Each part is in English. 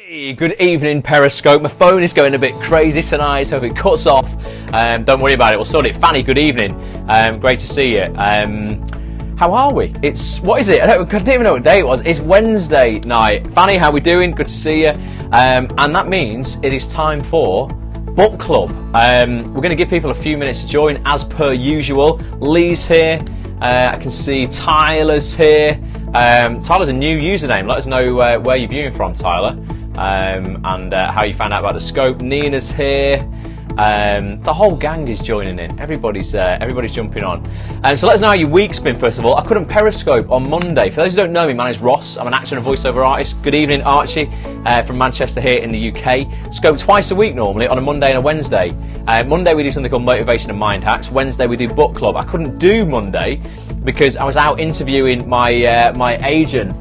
Hey, good evening, Periscope. My phone is going a bit crazy tonight, so if it cuts off, don't worry about it. We'll sort it. Fanny, good evening. Great to see you. How are we? What is it? I didn't even know what day it was. It's Wednesday night. Fanny, how we doing? Good to see you. And that means it is time for Book Club. We're going to give people a few minutes to join as per usual. Lee's here. I can see Tyler's here. Tyler's a new username. Let us know where you're viewing from, Tyler. And how you found out about the scope. Nina's here. The whole gang is joining in. Everybody's jumping on. So let us know how your week's been, first of all. I couldn't Periscope on Monday. For those who don't know me, my name's Ross. I'm an actor and a voiceover artist. Good evening, Archie, from Manchester here in the UK. Scope twice a week normally, on a Monday and a Wednesday. Monday we do something called Motivation and Mind Hacks. Wednesday we do Book Club. I couldn't do Monday because I was out interviewing my my agent,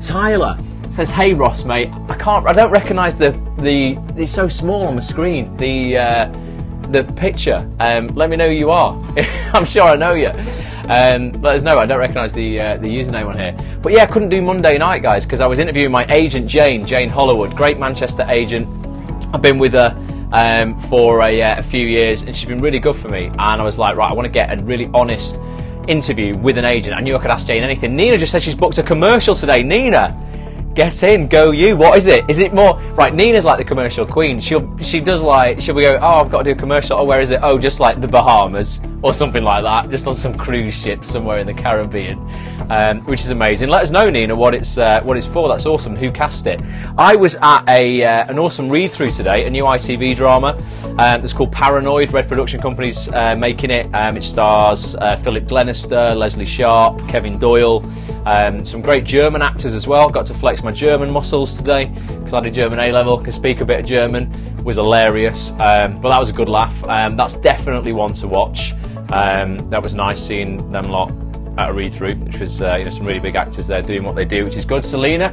Tyler. Says, hey Ross, mate, I don't recognise it's so small on the screen, the picture. Let me know who you are. I'm sure I know you. Let us know. I don't recognise the username on here. But yeah, I couldn't do Monday night, guys, because I was interviewing my agent Jane Hollowood, great Manchester agent. I've been with her for a few years, and she's been really good for me. And I was like, right, I want to get a really honest interview with an agent. I knew I could ask Jane anything. Nina just said she's booked a commercial today. Nina, get in, go you. What is it? Is it more right? Nina's like the commercial queen. She'll be go, oh, I've got to do a commercial. Oh, where is it? Oh, just like the Bahamas or something like that, just on some cruise ship somewhere in the Caribbean, which is amazing. Let us know, Nina, what it's for. That's awesome. Who cast it? I was at an awesome read through today, a new ITV drama. It's called Paranoid. Red Production Company's making it. It stars Philip Glenister, Leslie Sharp, Kevin Doyle, some great German actors as well. Got to flex my German muscles today because I did German A-level, can speak a bit of German. Was hilarious, but that was a good laugh. That's definitely one to watch. That was nice seeing them lot at a read through, which was some really big actors there doing what they do, which is good. Selena,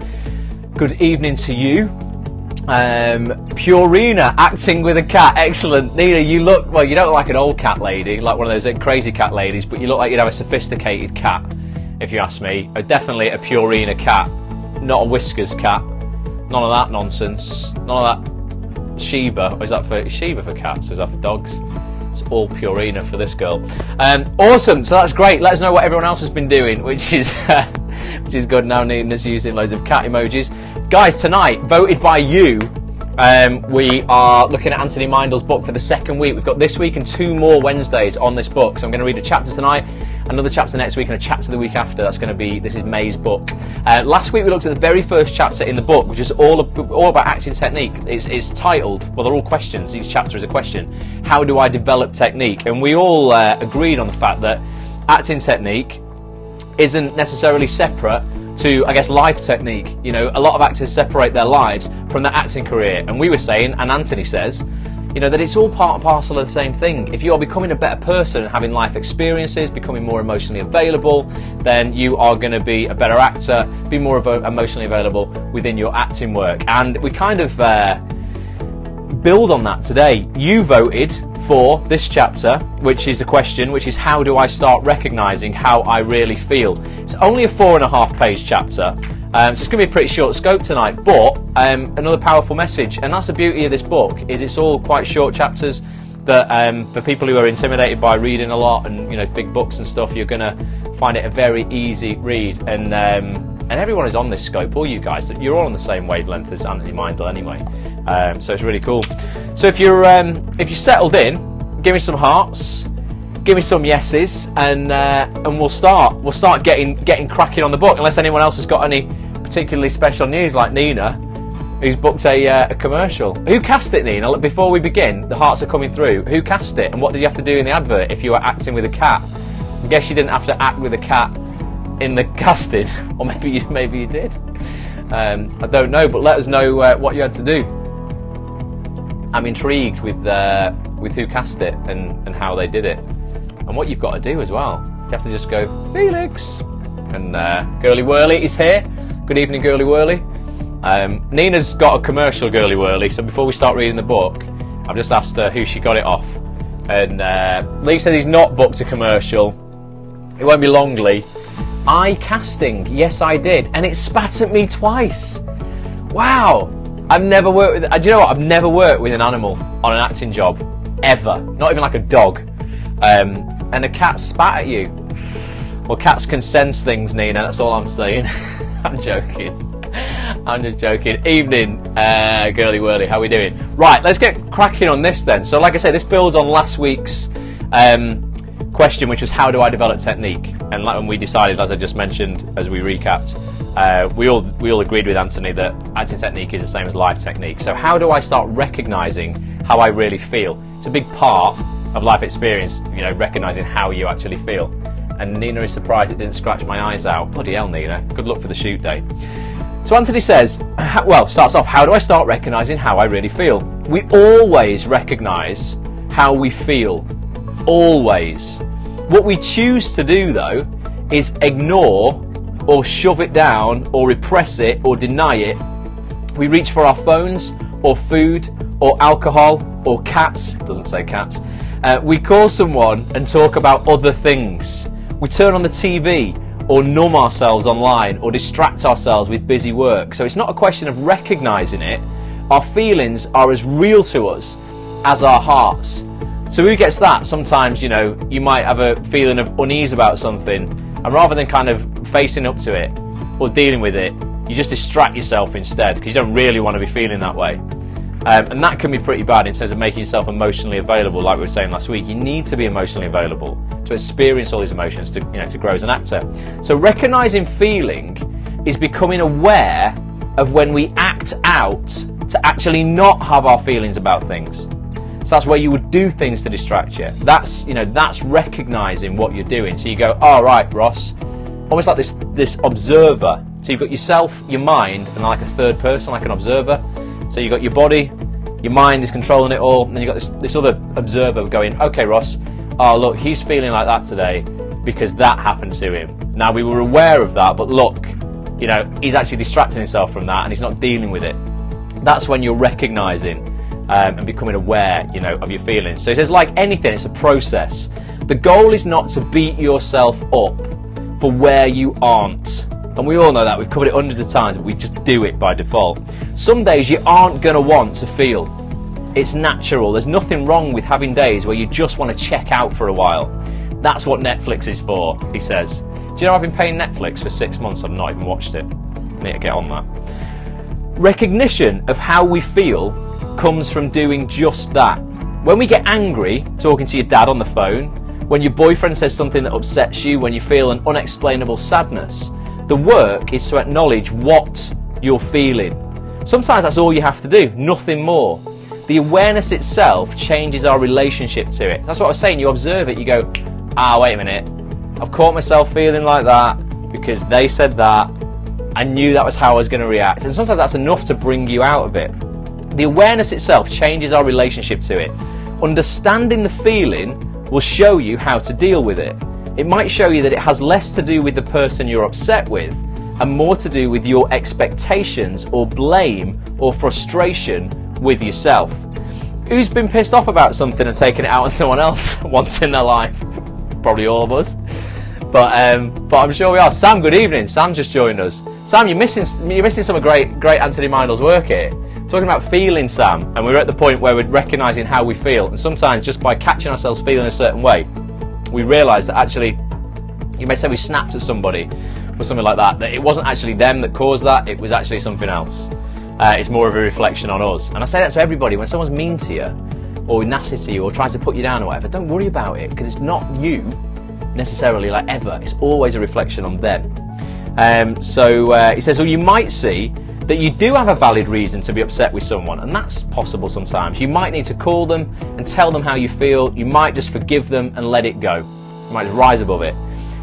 good evening to you. Purina, acting with a cat, excellent. Nina, you look, well, you don't look like an old cat lady, like one of those crazy cat ladies, but you look like you'd have a sophisticated cat, if you ask me. Definitely a Purina cat, not a Whiskers cat. None of that nonsense. None of that Sheba. Or is that for Sheba for cats? Or is that for dogs? It's all Purina for this girl. Awesome. So that's great. Let us know what everyone else has been doing, which is good. Now Nina's using loads of cat emojis. Guys, tonight, voted by you, we are looking at Anthony Meindl's book for the second week. We've got this week and 2 more Wednesdays on this book. So I'm going to read a chapter tonight, another chapter next week, and a chapter the week after. That's going to be, this is May's book. Last week we looked at the very first chapter in the book, which is all about acting technique. It's titled, well, they're all questions. Each chapter is a question. How do I develop technique? And we all agreed on the fact that acting technique isn't necessarily separate to, I guess, life technique. You know, a lot of actors separate their lives from their acting career. And we were saying, and Anthony says, that it's all part and parcel of the same thing. If you are becoming a better person and having life experiences, becoming more emotionally available, then you are going to be a better actor, be more emotionally available within your acting work. And we kind of build on that today. You voted for this chapter, which is the question, which is how do I start recognising how I really feel? It's only a 4.5 page chapter. So it's going to be a pretty short scope tonight, but another powerful message. And that's the beauty of this book, is it's all quite short chapters that for people who are intimidated by reading a lot and big books and stuff, you're going to find it a very easy read. And everyone is on this scope, all you guys, you're all on the same wavelength as Anthony Meindl anyway. So it's really cool. So if you're settled in, give me some hearts, give me some yeses, and we'll start getting cracking on the book. Unless anyone else has got any particularly special news, like Nina, who's booked a commercial. Who cast it, Nina? Before we begin, the hearts are coming through. Who cast it, and what did you have to do in the advert if you were acting with a cat? I guess you didn't have to act with a cat in the casting, or maybe you did. I don't know, but let us know what you had to do. I'm intrigued with who cast it and how they did it, and what you've got to do as well. You have to just go, Felix, and Girly Whirly is here. Good evening, Girly Whirly. Nina's got a commercial, Girly Whirly, so before we start reading the book, I've just asked her who she got it off, and Lee said he's not booked a commercial. It won't be long, Lee. Eye casting, yes I did, and it spat at me twice. Wow, I've never worked with, do you know what? I've never worked with an animal on an acting job, ever. Not even like a dog. And a cat spat at you. Well, cats can sense things, Nina, that's all I'm saying. I'm joking. I'm just joking. Evening, girly whirly, how we doing? Right, let's get cracking on this then. So like I say, this builds on last week's question, which was how do I develop technique? And like when we decided, as I just mentioned, as we recapped, we all agreed with Anthony that acting technique is the same as life technique. So how do I start recognising how I really feel? It's a big part of life experience, you know, recognising how you actually feel. And Nina is surprised it didn't scratch my eyes out. Bloody hell, Nina. Good luck for the shoot day. So Anthony says, well, starts off, how do I start recognising how I really feel? We always recognise how we feel. Always. What we choose to do, though, is ignore or shove it down or repress it or deny it. We reach for our phones or food or alcohol or cats. It doesn't say cats. We call someone and talk about other things. We turn on the TV or numb ourselves online or distract ourselves with busy work. So it's not a question of recognising it. Our feelings are as real to us as our hearts. So who gets that? Sometimes, you know, you might have a feeling of unease about something, and rather than kind of facing up to it or dealing with it, you just distract yourself instead because you don't really want to be feeling that way. And that can be pretty bad in terms of making yourself emotionally available. Like we were saying last week, you need to be emotionally available to experience all these emotions to, you know, to grow as an actor. So recognizing feeling is becoming aware of when we act out to actually not have our feelings about things. So that's where you would do things to distract you. That's, you know, that's recognizing what you're doing. So you go, oh, right, Ross, almost like this observer. So you've got yourself, your mind, and like a third person, like an observer. So you've got your body, your mind is controlling it all, and then you've got this other observer going, okay, Ross, oh, look, he's feeling like that today because that happened to him. Now, we were aware of that, but look, you know, he's actually distracting himself from that and he's not dealing with it. That's when you're recognizing and becoming aware, you know, of your feelings. So he says, like anything, it's a process. The goal is not to beat yourself up for where you aren't. And we all know that. We've covered it hundreds of times, but we just do it by default. Some days you aren't going to want to feel. It's natural. There's nothing wrong with having days where you just want to check out for a while. That's what Netflix is for, he says. Do you know I've been paying Netflix for 6 months? I've not even watched it. I need to get on that. Recognition of how we feel comes from doing just that. When we get angry, talking to your dad on the phone, when your boyfriend says something that upsets you, when you feel an unexplainable sadness, the work is to acknowledge what you're feeling. Sometimes that's all you have to do, nothing more. The awareness itself changes our relationship to it. That's what I was saying. You observe it, you go, ah, wait a minute. I've caught myself feeling like that because they said that. I knew that was how I was going to react. And sometimes that's enough to bring you out of it. The awareness itself changes our relationship to it. Understanding the feeling will show you how to deal with it. It might show you that it has less to do with the person you're upset with and more to do with your expectations or blame or frustration with yourself. Who's been pissed off about something and taken it out on someone else once in their life? Probably all of us. But I'm sure we are. Sam, good evening. Sam just joined us. Sam, you're missing some of great Anthony Meindl's work here. Talking about feeling, Sam, and we're at the point where we're recognising how we feel, and sometimes just by catching ourselves feeling a certain way, we realise that actually, you may say we snapped at somebody or something like that, that it wasn't actually them that caused that, it was actually something else. It's more of a reflection on us. And I say that to everybody, when someone's mean to you, or nasty to you, or tries to put you down or whatever, don't worry about it, because it's not you necessarily, like ever, it's always a reflection on them. He says, well, you might see that you do have a valid reason to be upset with someone, and that's possible sometimes. You might need to call them and tell them how you feel. You might just forgive them and let it go. You might just rise above it.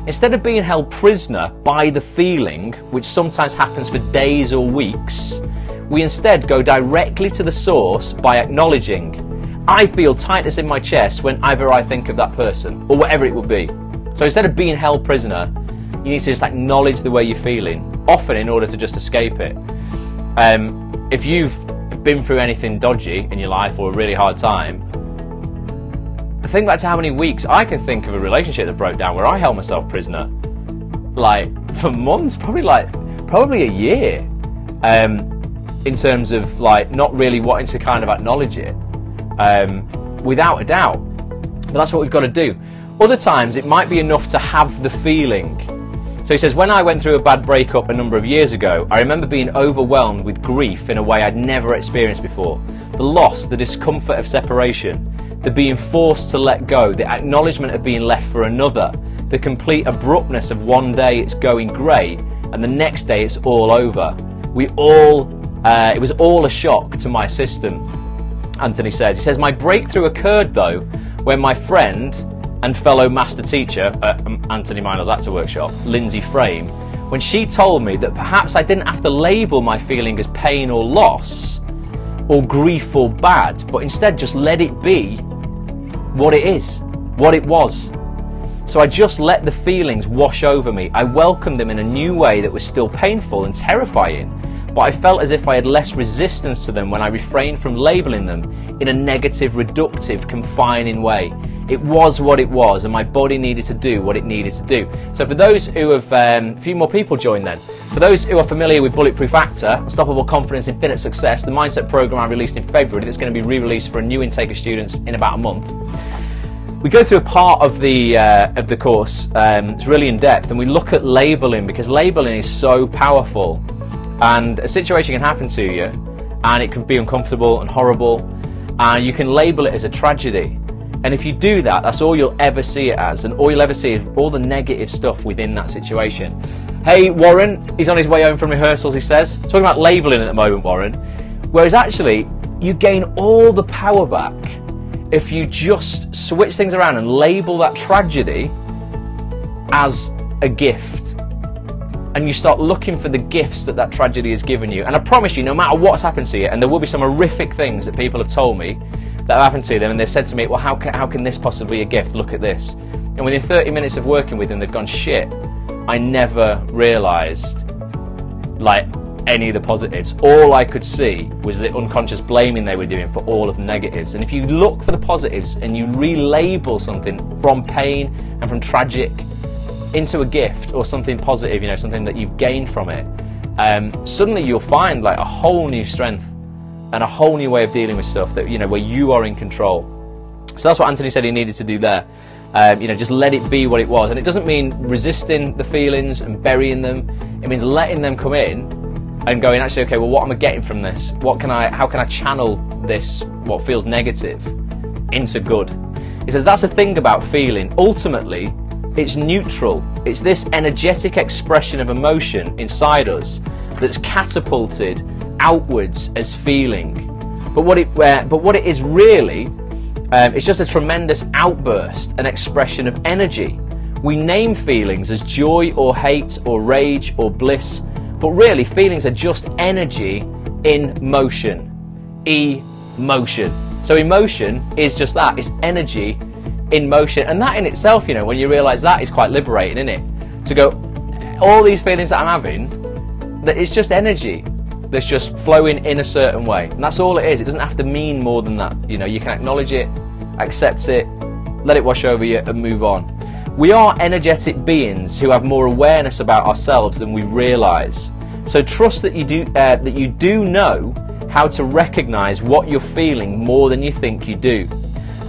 Instead of being held prisoner by the feeling, which sometimes happens for days or weeks, we instead go directly to the source by acknowledging, I feel tightness in my chest whenever I think of that person, or whatever it would be. So instead of being held prisoner, you need to just acknowledge the way you're feeling, often in order to just escape it. If you've been through anything dodgy in your life or a really hard time, think back to how many weeks I can think of a relationship that broke down where I held myself prisoner, like for months, probably a year. in terms of like not really wanting to kind of acknowledge it, without a doubt. But that's what we've got to do. Other times it might be enough to have the feeling. So he says, when I went through a bad breakup a number of years ago, I remember being overwhelmed with grief in a way I'd never experienced before. The loss, the discomfort of separation, the being forced to let go, the acknowledgement of being left for another, the complete abruptness of one day it's going great and the next day it's all over. It was all a shock to my system, Anthony says. He says, my breakthrough occurred though when my friend and fellow master teacher at Anthony Meindl's actor workshop, Lindsay Frame, when she told me that perhaps I didn't have to label my feeling as pain or loss or grief or bad, but instead just let it be what it is, what it was. So I just let the feelings wash over me. I welcomed them in a new way that was still painful and terrifying, but I felt as if I had less resistance to them when I refrained from labeling them in a negative, reductive, confining way. It was what it was, and my body needed to do what it needed to do. So for those who have, a few more people joined then. For those who are familiar with Bulletproof Actor, Unstoppable Confidence, Infinite Success, the mindset program I released in February that's going to be re-released for a new intake of students in about a month. We go through a part of the course, it's really in depth, and we look at labeling, because labeling is so powerful. And a situation can happen to you, and it can be uncomfortable and horrible, and you can label it as a tragedy. And if you do that, that's all you'll ever see it as, and all you'll ever see is all the negative stuff within that situation. Hey, Warren, he's on his way home from rehearsals, he says. Talking about labeling at the moment, Warren. Whereas actually, you gain all the power back if you just switch things around and label that tragedy as a gift. And you start looking for the gifts that that tragedy has given you. And I promise you, no matter what's happened to you, and there will be some horrific things that people have told me that have happened to them, and they've said to me, well, how can this possibly be a gift? Look at this. And within 30 minutes of working with them, they've gone, shit, I never realised like any of the positives. All I could see was the unconscious blaming they were doing for all of the negatives. And if you look for the positives and you relabel something from pain and from tragic into a gift or something positive, you know, something that you've gained from it, suddenly you'll find like a whole new strength and a whole new way of dealing with stuff that, you know, where you are in control. So that's what Anthony said he needed to do there. You know, just let it be what it was. And it doesn't mean resisting the feelings and burying them. It means letting them come in and going, actually, okay, well, what am I getting from this? How can I channel this, what feels negative, into good? He says that's the thing about feeling. Ultimately, it's neutral. It's this energetic expression of emotion inside us that's catapulted outwards as feeling. But what it is really, it's just a tremendous outburst, an expression of energy. We name feelings as joy or hate or rage or bliss, but really feelings are just energy in motion. Emotion. So emotion is just that, it's energy in motion. And that in itself, you know, when you realise that, is quite liberating, isn't it? To go, all these feelings that I'm having, that it's just energy that's just flowing in a certain way. And that's all it is. It doesn't have to mean more than that. You know, you can acknowledge it, accept it, let it wash over you and move on. We are energetic beings who have more awareness about ourselves than we realise. So trust that you do know how to recognise what you're feeling more than you think you do.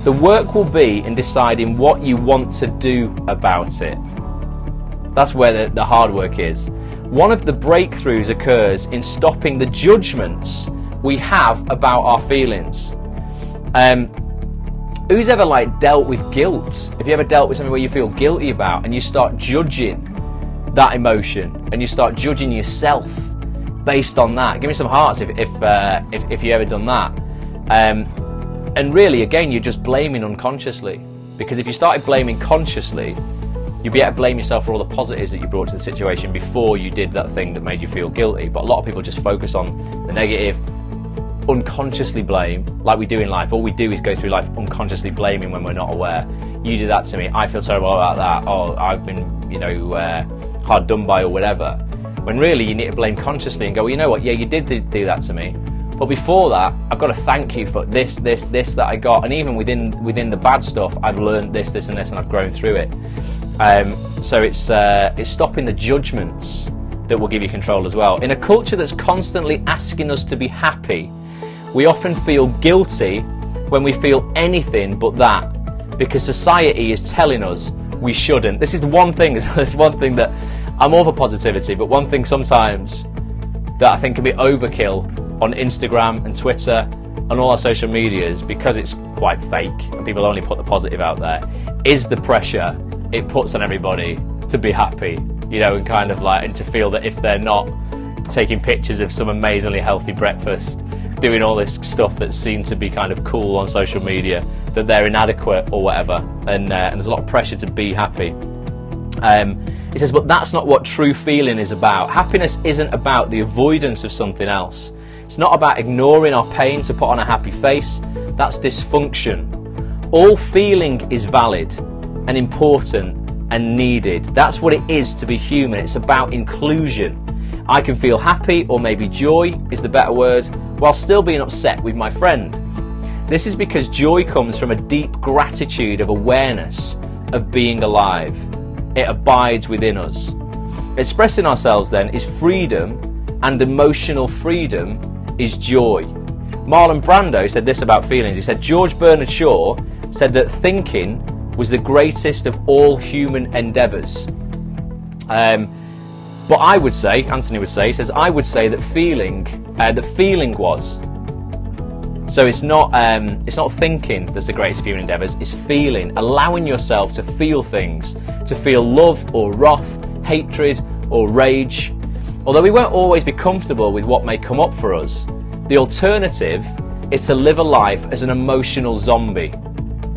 The work will be in deciding what you want to do about it. That's where the hard work is. One of the breakthroughs occurs in stopping the judgments we have about our feelings. Who's ever like dealt with guilt? Have you ever dealt with something where you feel guilty about and you start judging that emotion and you start judging yourself based on that? Give me some hearts if you ever done that. And really, again, you're just blaming unconsciously, because if you started blaming consciously, you'd be able to blame yourself for all the positives that you brought to the situation before you did that thing that made you feel guilty. But a lot of people just focus on the negative, unconsciously blame, like we do in life. All we do is go through life unconsciously blaming when we're not aware. You did that to me, I feel terrible about that, oh, I've been, you know, hard done by or whatever. When really you need to blame consciously and go, well, you know what, yeah, you did do that to me, but before that, I've got to thank you for this that I got, and even within the bad stuff, I've learned this and this, and I've grown through it. So it's stopping the judgments that will give you control as well. In a culture that's constantly asking us to be happy, we often feel guilty when we feel anything but that, because society is telling us we shouldn't. This is the one thing, there's one thing that, I'm all for positivity, but one thing sometimes that I think can be overkill on Instagram and Twitter and all our social medias, because it's quite fake and people only put the positive out there, is the pressure it puts on everybody to be happy, you know, and kind of like, and to feel that if they're not taking pictures of some amazingly healthy breakfast, doing all this stuff that seems to be kind of cool on social media, that they're inadequate or whatever, and there's a lot of pressure to be happy. He says, but that's not what true feeling is about. Happiness isn't about the avoidance of something else. It's not about ignoring our pain to put on a happy face. That's dysfunction. All feeling is valid and important and needed. That's what it is to be human. It's about inclusion. I can feel happy, or maybe joy is the better word, while still being upset with my friend. This is because joy comes from a deep gratitude of awareness of being alive. It abides within us. Expressing ourselves then is freedom, and emotional freedom is joy. Marlon Brando said this about feelings. He said, George Bernard Shaw said that thinking was the greatest of all human endeavours. But I would say, Anthony would say, he says, I would say that feeling was. So it's not thinking that's the greatest of human endeavours, it's feeling, allowing yourself to feel things, to feel love or wrath, hatred or rage. Although we won't always be comfortable with what may come up for us, the alternative is to live a life as an emotional zombie,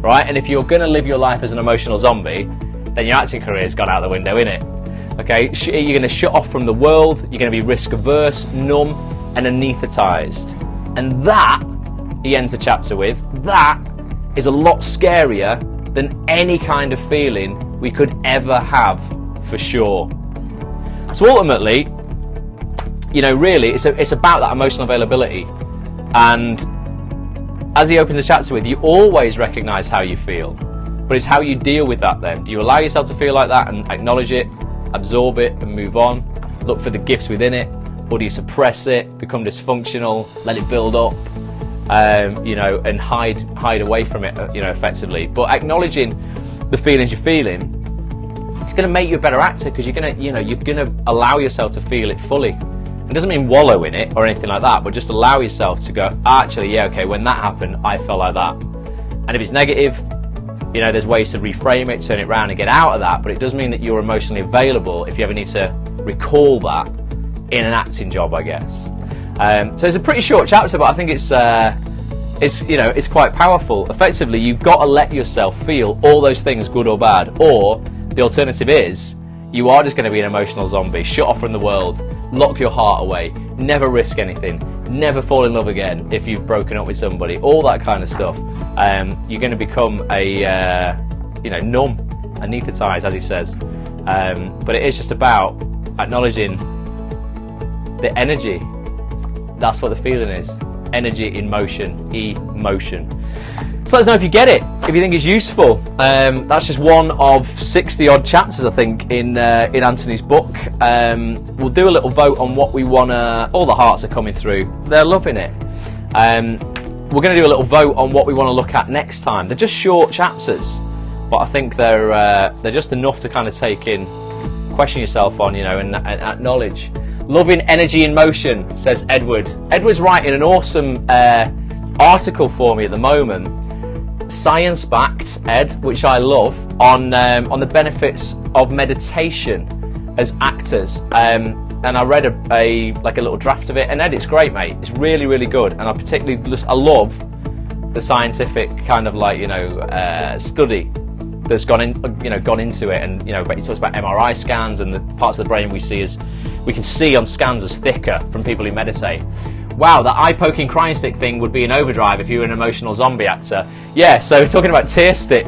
right? And if you're going to live your life as an emotional zombie, then your acting career's gone out the window, innit? Okay, you're going to shut off from the world, you're going to be risk averse, numb and anaesthetised. And that, he ends the chapter with, that is a lot scarier than any kind of feeling we could ever have, for sure. So ultimately, you know, really, it's about that emotional availability. And as he opens the chapter with, you always recognise how you feel, but it's how you deal with that then. Do you allow yourself to feel like that and acknowledge it, absorb it and move on, look for the gifts within it, or do you suppress it, become dysfunctional, let it build up, you know, and hide away from it, you know, effectively? But acknowledging the feelings you're feeling, it's going to make you a better actor, because you're going to allow yourself to feel it fully. It doesn't mean wallow in it or anything like that, but just allow yourself to go, actually, yeah, okay, when that happened, I felt like that. And if it's negative, you know, there's ways to reframe it, turn it around and get out of that, but it does mean that you're emotionally available if you ever need to recall that in an acting job, I guess. So it's a pretty short chapter, but I think it's quite powerful. Effectively, you've got to let yourself feel all those things, good or bad, or the alternative is you are just going to be an emotional zombie, shut off from the world, lock your heart away, never risk anything, never fall in love again if you've broken up with somebody, all that kind of stuff. You're going to become a numb, anaesthetised, as he says. But it is just about acknowledging the energy. That's what the feeling is. Energy in motion, emotion. So let us know if you get it, if you think it's useful. That's just one of 60 odd chapters, I think, in Anthony's book. We'll do a little vote on what we want to. All the hearts are coming through. They're loving it. We're going to do a little vote on what we want to look at next time. They're just short chapters, but I think they're just enough to kind of take in, question yourself on, you know, and acknowledge. Loving energy in motion, says Edward. Edward's writing an awesome article for me at the moment, science-backed, Ed, which I love, on the benefits of meditation as actors. And I read a little draft of it, and Ed, it's great, mate. It's really, really good, and I love the scientific kind of study that's gone into it, and but he talks about MRI scans and the parts of the brain we can see on scans as thicker from people who meditate. Wow, that eye-poking crying stick thing would be in overdrive if you were an emotional zombie actor. Yeah, so talking about tear stick,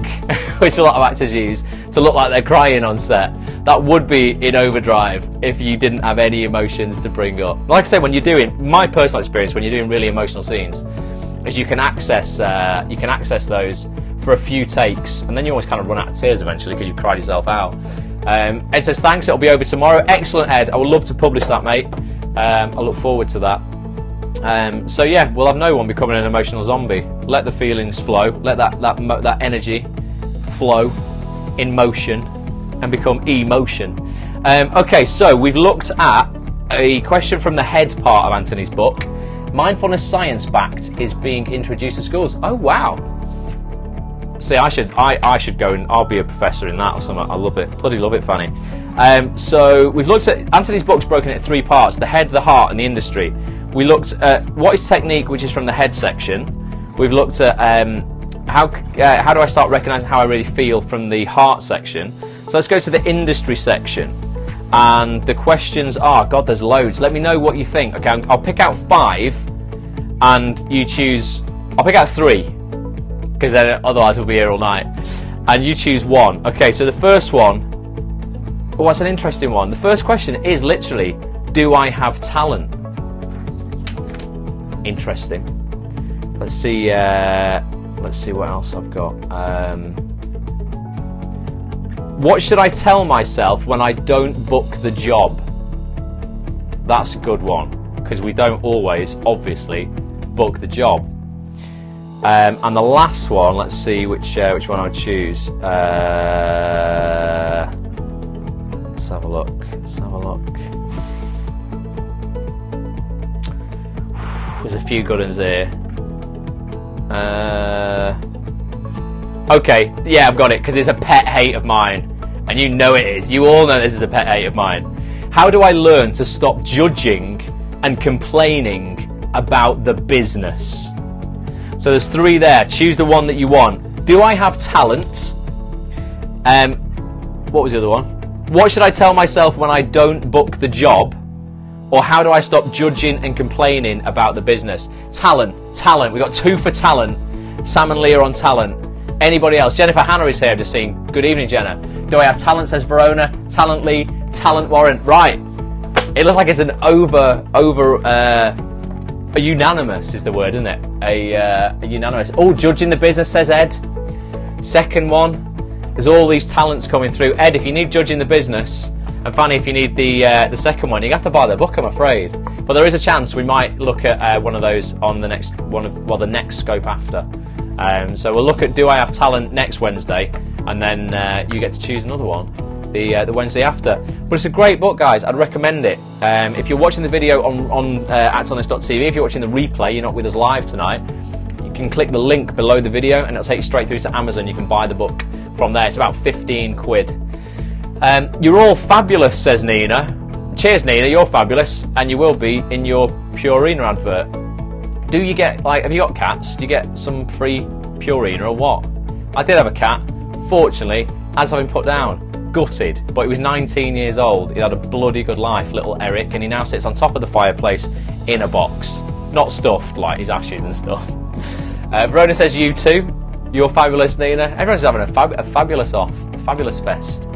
which a lot of actors use to look like they're crying on set, that would be in overdrive if you didn't have any emotions to bring up. Like I say, when you're doing, my personal experience, when you're doing really emotional scenes, is you can access those for a few takes, and then you always kind of run out of tears eventually because you've cried yourself out. Ed says thanks, it'll be over tomorrow. Excellent, Ed. I would love to publish that, mate. I look forward to that. So yeah, we'll have no one becoming an emotional zombie. Let the feelings flow. Let that energy flow in motion and become emotion. Okay, so we've looked at a question from the head part of Anthony's book. Mindfulness science-backed is being introduced to schools. Oh wow! See, I should go and I'll be a professor in that or something. I love it, bloody love it, Fanny. So we've looked at Anthony's book's broken into 3 parts: the head, the heart, and the industry. We looked at what is technique, which is from the head section. We've looked at how do I start recognising how I really feel from the heart section. So let's go to the industry section. And the questions are, God, there's loads. Let me know what you think. Okay, I'll pick out 5, and you choose. I'll pick out 3, because then otherwise we'll be here all night. And you choose 1. Okay, so the first one. Oh, that's an interesting one. The first question is literally, do I have talent? Interesting. Let's see. Let's see what else I've got. What should I tell myself when I don't book the job? That's a good one, because we don't always, obviously, book the job. And the last one, let's see which one I would choose. Let's have a look. Let's have a look. There's a few good ones here. Okay, yeah, I've got it, because it's a pet hate of mine. And you know it is. You all know this is a pet hate of mine. How do I learn to stop judging and complaining about the business? So there's 3 there. Choose the one that you want. Do I have talent? What was the other one? What should I tell myself when I don't book the job? Or how do I stop judging and complaining about the business? Talent. We've got 2 for talent. Sam and Leah on talent. Anybody else? Jennifer Hannah is here, I've just seen. Good evening, Jenna. Do I have talent, says Verona. Talent Lee. Talent Warren. Right. It looks like it's an a unanimous is the word, isn't it? A unanimous. Oh, judging the business, says Ed. Second one. There's all these talents coming through. Ed, if you need judging the business, and Fanny, if you need the second one, you have to buy the book, I'm afraid. But there is a chance we might look at one of those on the next the next scope after. So we'll look at do I have talent next Wednesday, and then you get to choose another one the Wednesday after. But it's a great book, guys. I'd recommend it. If you're watching the video on actonthis.tv, if you're watching the replay, you're not with us live tonight, you can click the link below the video and it'll take you straight through to Amazon. You can buy the book from there. It's about 15 quid. You're all fabulous, says Nina. Cheers, Nina, you're fabulous, and you will be in your Purina advert. Do you get, have you got cats? Do you get some free Purina or what? I did have a cat. Fortunately, as I've been put down, gutted, but he was 19 years old. He had a bloody good life, little Eric, and he now sits on top of the fireplace in a box. Not stuffed, like his ashes and stuff. Verona says you too. You're fabulous, Nina. Everyone's having a fabulous fest.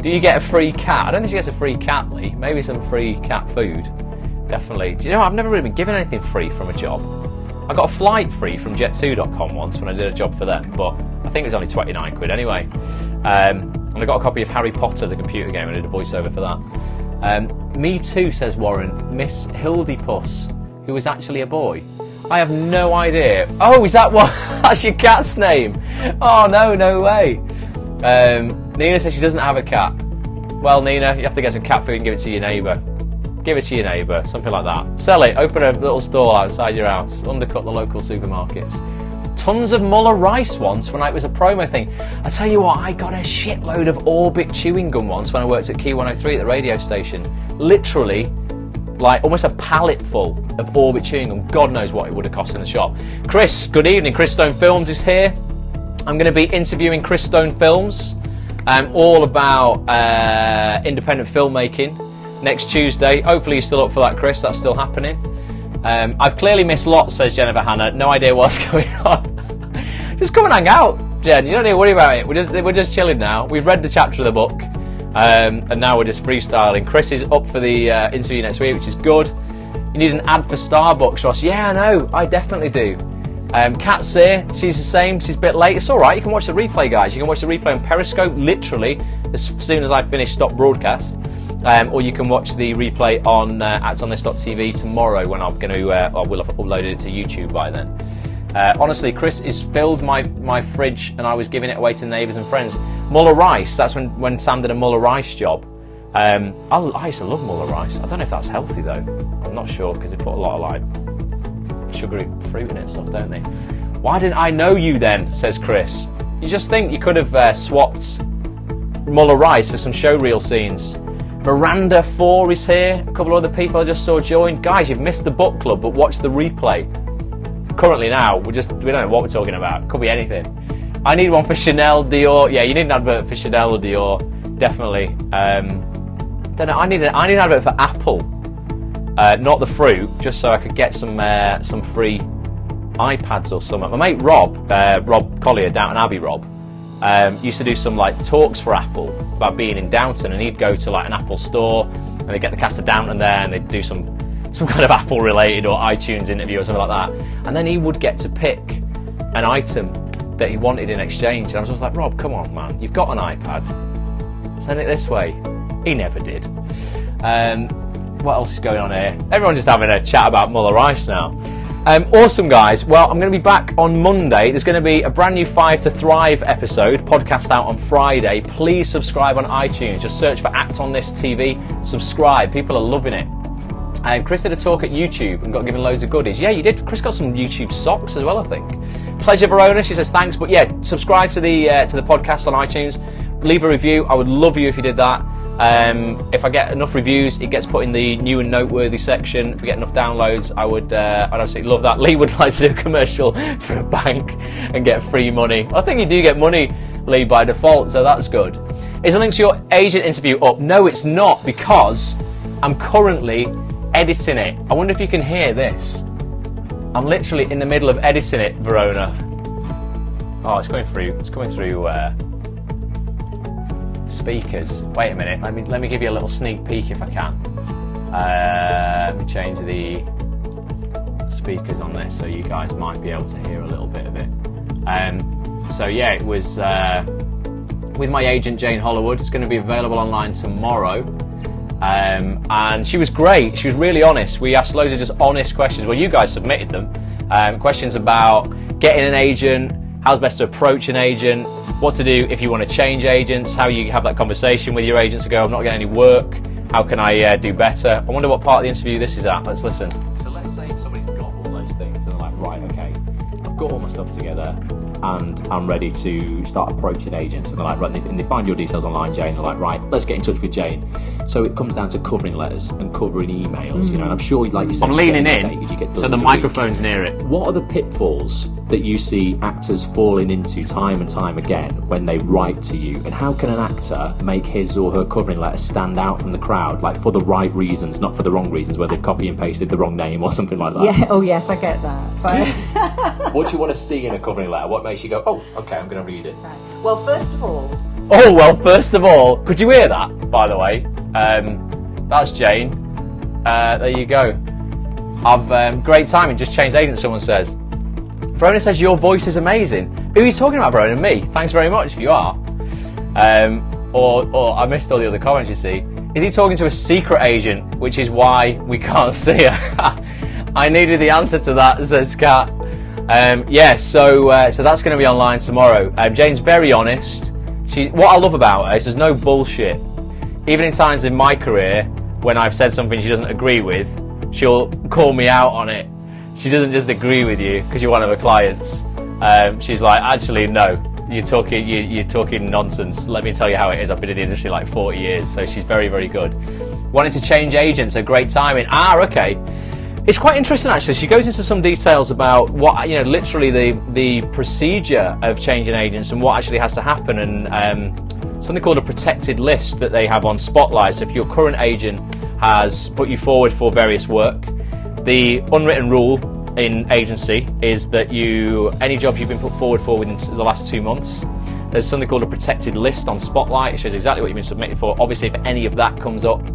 Do you get a free cat? I don't think she gets a free cat, Lee. Maybe some free cat food. Definitely. Do you know, I've never really been given anything free from a job. I got a flight free from jet2.com once when I did a job for them, but I think it was only 29 quid anyway. And I got a copy of Harry Potter, the computer game, and I did a voiceover for that. Me too, says Warren. Miss Hildypuss, who was actually a boy. I have no idea. Oh, is that what? That's your cat's name? Oh, no way. Nina says she doesn't have a cat. Well, Nina, you have to get some cat food and give it to your neighbour. Give it to your neighbour, something like that. Sell it, open a little stall outside your house, undercut the local supermarkets. Tons of Muller rice once when it was a promo thing. I tell you what, I got a shitload of Orbit chewing gum once when I worked at Key 103 at the radio station. Literally, like almost a pallet full of Orbit chewing gum. God knows what it would have cost in the shop. Chris, good evening. Chris Stone Films is here. I'm going to be interviewing Chris Stone Films, all about independent filmmaking next Tuesday. Hopefully you're still up for that, Chris. That's still happening. I've clearly missed lots, says Jennifer Hannah. No idea what's going on. Just come and hang out, Jen. You don't need to worry about it. We're just chilling now. We've read the chapter of the book, and now we're just freestyling. Chris is up for the interview next week, which is good. You need an ad for Starbucks, Ross. Yeah, I know. I definitely do. Kat's here. She's the same. She's a bit late. It's all right. You can watch the replay, guys. You can watch the replay on Periscope. Literally, as soon as I finish stop broadcast, or you can watch the replay on actonthis.tv tomorrow when I'm going to, I will have uploaded it to YouTube by then. Honestly, Chris has filled my fridge and I was giving it away to neighbours and friends. Muller rice, that's when Sam did a Muller rice job. I used to love Muller rice. I don't know if that's healthy though. I'm not sure because they put a lot of like sugary fruit in it and stuff, don't they? Why didn't I know you then, says Chris. You just think you could have swapped Muller rice for some showreel scenes. Miranda 4 is here. A couple of other people I just saw join. Guys, you've missed the book club, but watch the replay. Currently now, we don't know what we're talking about. Could be anything. I need one for Chanel, Dior. Yeah, you need an advert for Chanel or Dior, definitely. Don't know. I need an advert for Apple, not the fruit, just so I could get some free iPads or something. My mate Rob Collier, Downton Abbey Rob, used to do some like talks for Apple about being in Downton, and he'd go to like an Apple store and they'd get the cast of Downton there and they'd do some kind of Apple related or iTunes interview or something like that, and then he would get to pick an item that he wanted in exchange, and I was just like, Rob, come on man, you've got an iPad, send it this way. He never did. What else is going on here? Everyone's just having a chat about Muller rice now. Awesome guys, well I'm going to be back on Monday. There's going to be a brand new 5 to Thrive episode, podcast out on Friday. Please subscribe on iTunes, just search for Act on This TV, subscribe, people are loving it. Chris did a talk at YouTube and got given loads of goodies. Yeah, you did. Chris got some YouTube socks as well, I think. Pleasure Verona, she says thanks, but yeah, subscribe to the podcast on iTunes, leave a review. I would love you if you did that. If I get enough reviews, it gets put in the new and noteworthy section. If we get enough downloads, I'd absolutely love that. Lee would like to do a commercial for a bank and get free money. I think you do get money, Lee, by default, so that's good. Is the link to your agent interview up? No, it's not, because I'm currently editing it. I wonder if you can hear this. I'm literally in the middle of editing it, Verona. Oh, it's going through speakers. Wait a minute, let me give you a little sneak peek if I can. Let me change the speakers on this so you guys might be able to hear a little bit of it. So yeah, it was with my agent Jane Hollywood. It's going to be available online tomorrow. And she was great. She was really honest. We asked loads of just honest questions. Well, you guys submitted them. Questions about getting an agent, how's best to approach an agent, what to do if you want to change agents, how you have that conversation with your agents to go, I'm not getting any work, how can I do better? I wonder what part of the interview this is at. Let's listen. So let's say somebody's got all those things and they're like, right, okay, I've got all my stuff together and I'm ready to start approaching agents, and they're like, right, and they find your details online, Jane, they're like, right, let's get in touch with Jane. So it comes down to covering letters and covering emails, you know, and I'm sure, like you said, I'm leaning in, so the microphone's near it. What are the pitfalls that you see actors falling into time and time again when they write to you, and how can an actor make his or her covering letter stand out from the crowd, like for the right reasons, not for the wrong reasons, where they've copy and pasted the wrong name or something like that? Yeah, oh yes, I get that. But what do you want to see in a covering letter? What makes you go, oh, okay, I'm going to read it? right. Well, first of all, Could you hear that, by the way? That's Jane. There you go. I've great timing, just changed agents, someone says. Verona says your voice is amazing. Who are you talking about, Verona? Me? Thanks very much if you are. Or I missed all the other comments, you see. Is he talking to a secret agent, which is why we can't see her? I needed the answer to that, says Kat. Yeah, so that's going to be online tomorrow. Jane's very honest. What I love about her is there's no bullshit. Even in times in my career when I've said something she doesn't agree with, she'll call me out on it. She doesn't just agree with you because you're one of her clients. She's like, actually, no, you're talking nonsense. Let me tell you how it is. I've been in the industry like 40 years, so she's very, very good. Wanting to change agents, a great timing. Okay. It's quite interesting actually. She goes into some details about what, you know, literally the procedure of changing agents and what actually has to happen, and something called a protected list that they have on Spotlight. So if your current agent has put you forward for various work, the unwritten rule in agency is that any job you've been put forward for within the last 2 months, there's something called a protected list on Spotlight. It shows exactly what you've been submitted for. Obviously, if any of that comes up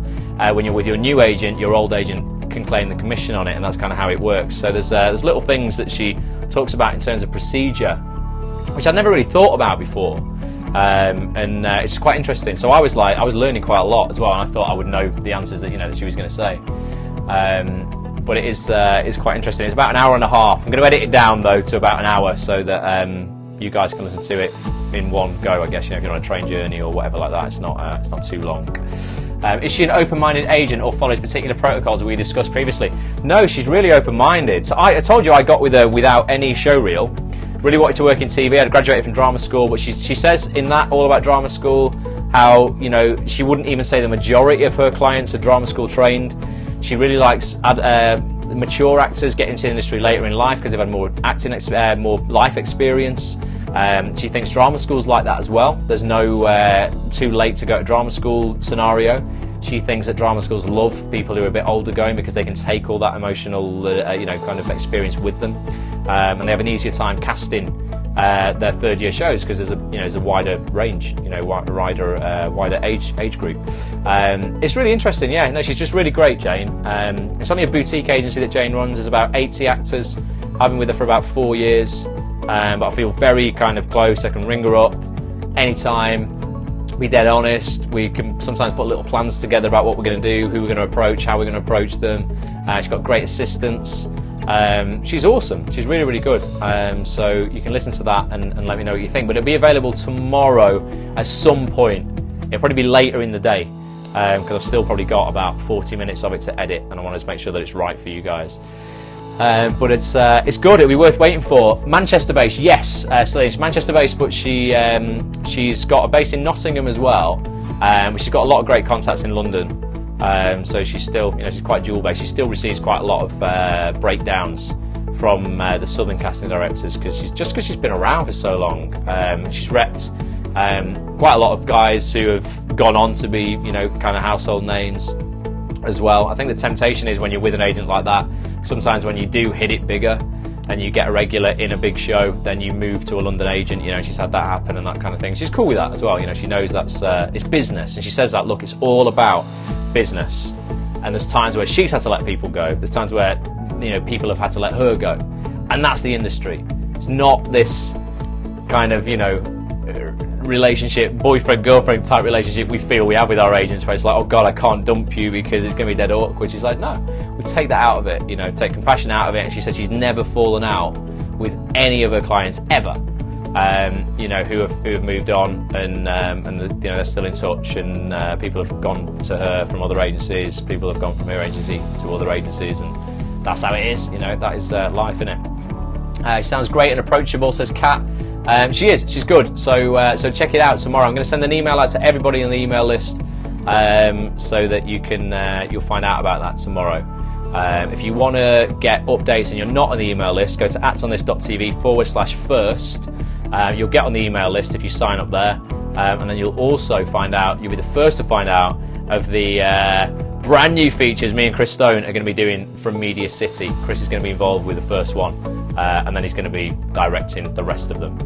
when you're with your new agent, your old agent can claim the commission on it, and that's kind of how it works. So there's little things that she talks about in terms of procedure, which I'd never really thought about before. and it's quite interesting. So I was learning quite a lot as well, and I thought I would know the answers that that she was going to say. But it's quite interesting. It's about an hour and a half. I'm going to edit it down though to about an hour so that you guys can listen to it in one go. I guess if you're on a train journey or whatever like that, it's not too long. Is she an open-minded agent or follows particular protocols that we discussed previously? No, she's really open-minded. So I told you I got with her without any show reel. Really wanted to work in TV. I'd graduated from drama school, but she says in that All About Drama School how she wouldn't even say the majority of her clients are drama school trained. She really likes mature actors getting into the industry later in life because they've had more acting, more life experience. She thinks drama school's like that as well. There's no too late to go to drama school scenario. She thinks that drama schools love people who are a bit older going because they can take all that emotional, kind of experience with them, and they have an easier time casting their third-year shows because there's a wider range, wider age group. It's really interesting. Yeah, no, she's just really great, Jane. It's only a boutique agency that Jane runs. There's about 80 actors. I've been with her for about 4 years. But I feel very kind of close. I can ring her up anytime, be dead honest. We can sometimes put little plans together about what we're going to do, who we're going to approach, how we're going to approach them. She's got great assistants. She's awesome. She's really, really good. So you can listen to that and let me know what you think. But it'll be available tomorrow at some point. It'll probably be later in the day because I've still probably got about 40 minutes of it to edit, and I want to make sure that it's right for you guys. But it's good. It'll be worth waiting for. Manchester-based, yes, Celine. She's Manchester-based, but she's got a base in Nottingham as well. She's got a lot of great contacts in London. So she's still, she's quite dual-based. She still receives quite a lot of breakdowns from the southern casting directors because she's been around for so long. She's repped quite a lot of guys who have gone on to be, kind of household names as well. I think the temptation is when you're with an agent like that, sometimes when you do hit it bigger and you get a regular in a big show, then you move to a London agent. She's had that happen and that kind of thing. She's cool with that as well. She knows that's it's business, and she says that, look, it's all about business. And there's times where she's had to let people go. There's times where people have had to let her go, and that's the industry. It's not this kind of relationship, boyfriend-girlfriend type relationship we feel we have with our agents, where it's like, oh God, I can't dump you because it's going to be dead awkward. She's like, no, we take that out of it, take compassion out of it. And she said she's never fallen out with any of her clients ever, who have moved on, and they're still in touch, and people have gone to her from other agencies, people have gone from her agency to other agencies, and that's how it is. That is life, innit? She sounds great and approachable, says Kat. She's good. So check it out tomorrow. I'm going to send an email out to everybody on the email list, so that you'll find out about that tomorrow. If you want to get updates and you're not on the email list, go to actonthis.tv/first. You'll get on the email list if you sign up there, and then you'll be the first to find out of the brand new features me and Chris Stone are going to be doing from Media City. Chris is going to be involved with the first one, and then he's going to be directing the rest of them.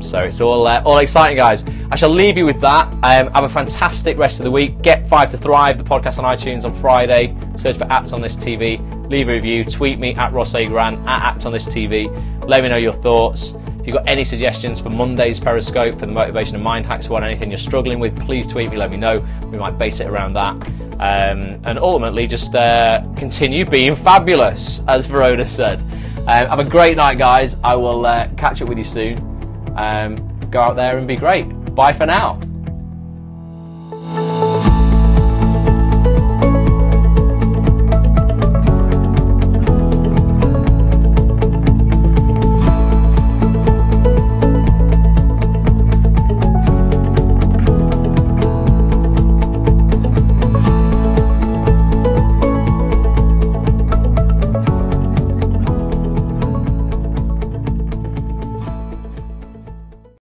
So it's all exciting, guys. I shall leave you with that. Have a fantastic rest of the week. Get 5 to Thrive, the podcast on iTunes on Friday. Search for Act on This TV. Leave a review. Tweet me at Ross Agran, at Act on This TV. Let me know your thoughts. If you've got any suggestions for Monday's Periscope, for the Motivation and Mind Hacks one, anything you're struggling with, please tweet me, let me know. We might base it around that. And ultimately, just continue being fabulous, as Verona said. Have a great night, guys. I will catch up with you soon. Go out there and be great. Bye for now.